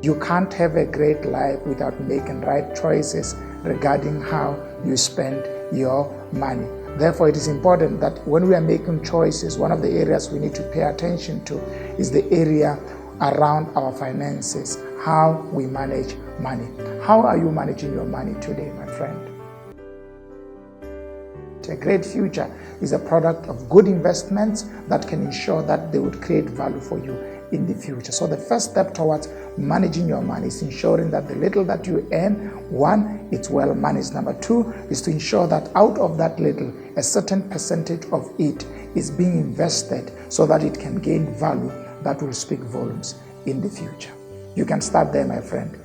You can't have a great life without making right choices regarding how you spend your money. Therefore, it is important that when we are making choices, one of the areas we need to pay attention to is the area around our finances, how we manage money. How are you managing your money today, my friend? A great future is a product of good investments that can ensure that they would create value for you in the future. So the first step towards managing your money is ensuring that the little that you earn, one, it's well managed. Number two is to ensure that out of that little, a certain percentage of it is being invested so that it can gain value that will speak volumes in the future. You can start there, my friend.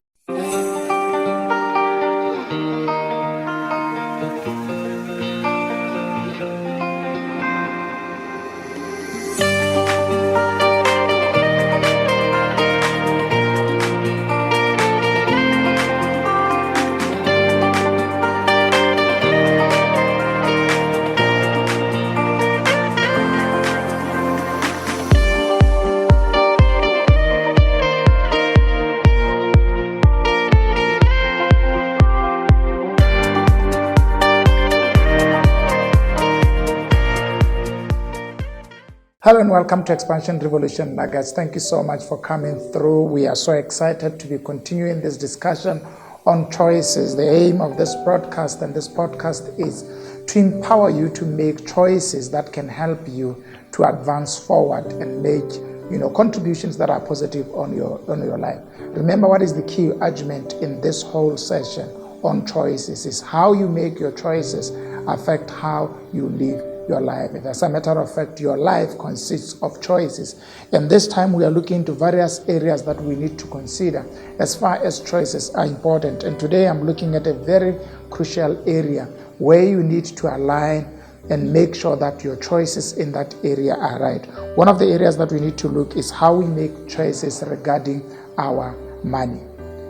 Hello and welcome to Expansion Revolution Nuggets. Thank you so much for coming through. We are so excited to be continuing this discussion on choices. The aim of this broadcast and this podcast is to empower you to make choices that can help you to advance forward and make contributions that are positive on your life. Remember, what is the key argument in this whole session on choices is how you make your choices affect how you live your life. As a matter of fact, your life consists of choices. And this time we are looking into various areas that we need to consider as far as choices are important. And today I'm looking at a very crucial area where you need to align and make sure that your choices in that area are right. One of the areas that we need to look is how we make choices regarding our money.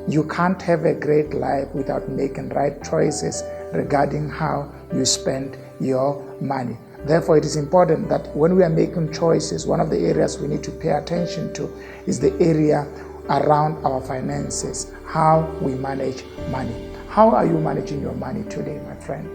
You can't have a great life without making right choices regarding how you spend your money. Therefore, it is important that when we are making choices, one of the areas we need to pay attention to is the area around our finances, how we manage money. How are you managing your money today, my friend?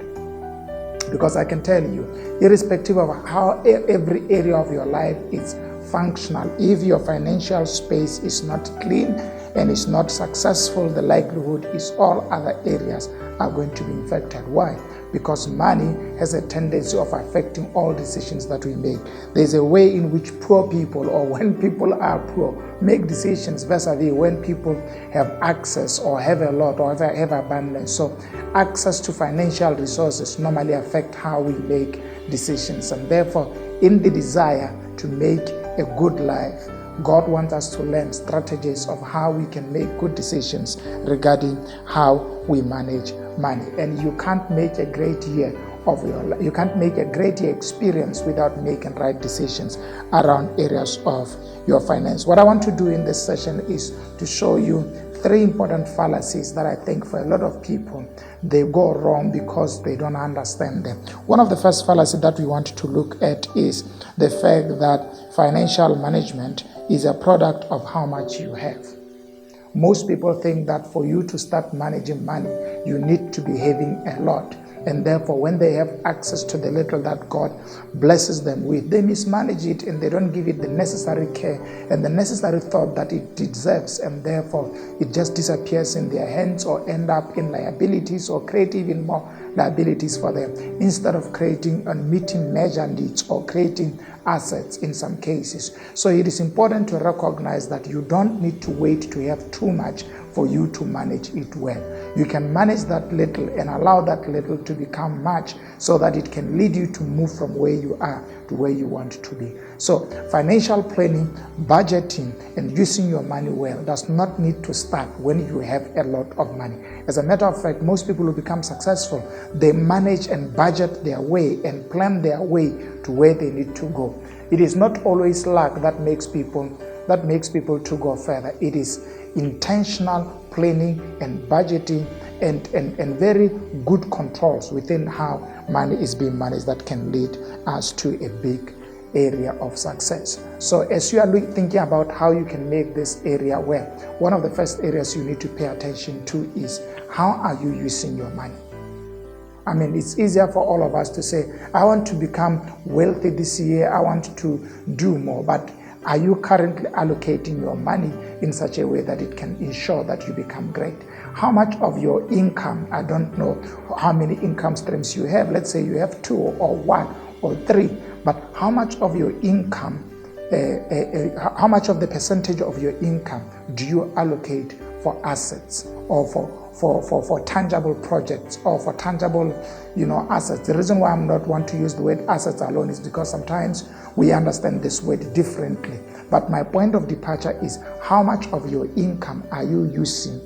Because I can tell you, irrespective of how every area of your life is functional, if your financial space is not clean and is not successful, the likelihood is all other areas are going to be infected. Why? Because money has a tendency of affecting all decisions that we make. There's a way in which poor people, or when people are poor, make decisions vis-a-vis when people have access or have a lot or have abundance. So access to financial resources normally affect how we make decisions. And therefore, in the desire to make a good life, God wants us to learn strategies of how we can make good decisions regarding how we manage money. And you can't make a great year of your life. You can't make a great year experience without making right decisions around areas of your finance. What I want to do in this session is to show you three important fallacies that I think for a lot of people, they go wrong because they don't understand them. One of the first fallacies that we want to look at is the fact that financial management is a product of how much you have. Most people think that for you to start managing money, you need to be having a lot. And therefore, when they have access to the little that God blesses them with, they mismanage it and they don't give it the necessary care and the necessary thought that it deserves. And therefore, it just disappears in their hands or end up in liabilities or create even more liabilities for them instead of creating and meeting major needs or creating assets in some cases. So it is important to recognize that you don't need to wait to have too much for you to manage it well. You can manage that little and allow that little to become much so that it can lead you to move from where you are to where you want to be. So financial planning, budgeting, and using your money well does not need to start when you have a lot of money. As a matter of fact, most people who become successful, they manage and budget their way and plan their way to where they need to go. It is not always luck that makes people to go further. It is intentional planning and budgeting and very good controls within how money is being managed that can lead us to a area of success. So as you are thinking about how you can make this area well, one of the first areas you need to pay attention to is, how are you using your money? I mean, it's easier for all of us to say, I want to become wealthy this year, I want to do more, but are you currently allocating your money in such a way that it can ensure that you become great? How much of your income, I don't know how many income streams you have, let's say you have 2 or 1 or 3, but how much of your income, how much of the percentage of your income do you allocate for assets or for tangible projects or for tangible, assets? The reason why I'm not want to use the word assets alone is because sometimes we understand this word differently. But my point of departure is, how much of your income are you using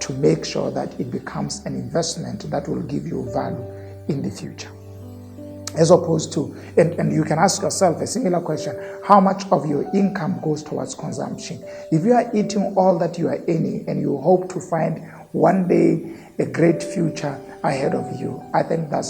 to make sure that it becomes an investment that will give you value in the future? As opposed to, and you can ask yourself a similar question, how much of your income goes towards consumption? If you are eating all that you are earning and you hope to find one day a great future ahead of you, I think that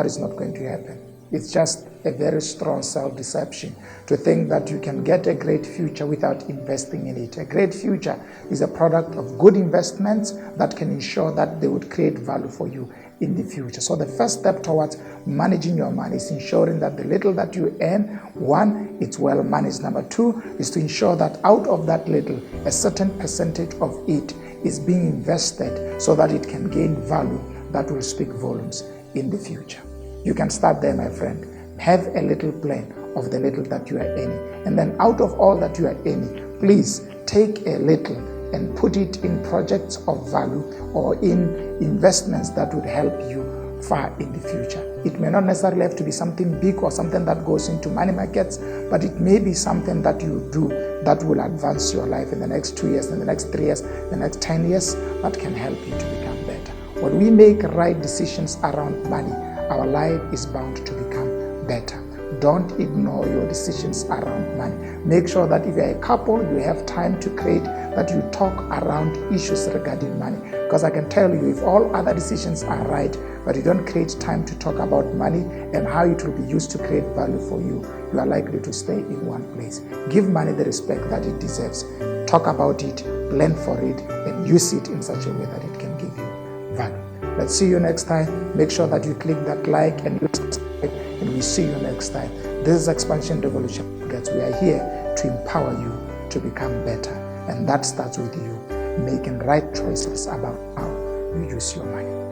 is not going to happen. It's just a very strong self-deception to think that you can get a great future without investing in it. A great future is a product of good investments that can ensure that they would create value for you in the future. So the first step towards managing your money is ensuring that the little that you earn, 1, it's well managed. Number 2 is to ensure that out of that little, a certain percentage of it is being invested so that it can gain value that will speak volumes in the future. You can start there, my friend. Have a little plan of the little that you are earning. And then out of all that you are earning, please take a little and put it in projects of value or in investments that would help you far in the future. It may not necessarily have to be something big or something that goes into money markets, but it may be something that you do that will advance your life in the next 2 years, in the next 3 years, the next 10 years, that can help you to become better. When we make right decisions around money, our life is bound to become better. Don't ignore your decisions around money. Make sure that if you're a couple, you have time to create, that you talk around issues regarding money. Because I can tell you, if all other decisions are right, but you don't create time to talk about money and how it will be used to create value for you, you are likely to stay in one place. Give money the respect that it deserves. Talk about it, plan for it, and use it in such a way that it can give you value. Let's see you next time. Make sure that you click that like and you subscribe, and we see you next time. This is Expansion Revolution. We are here to empower you to become better, and that starts with you making right choices about how you use your money.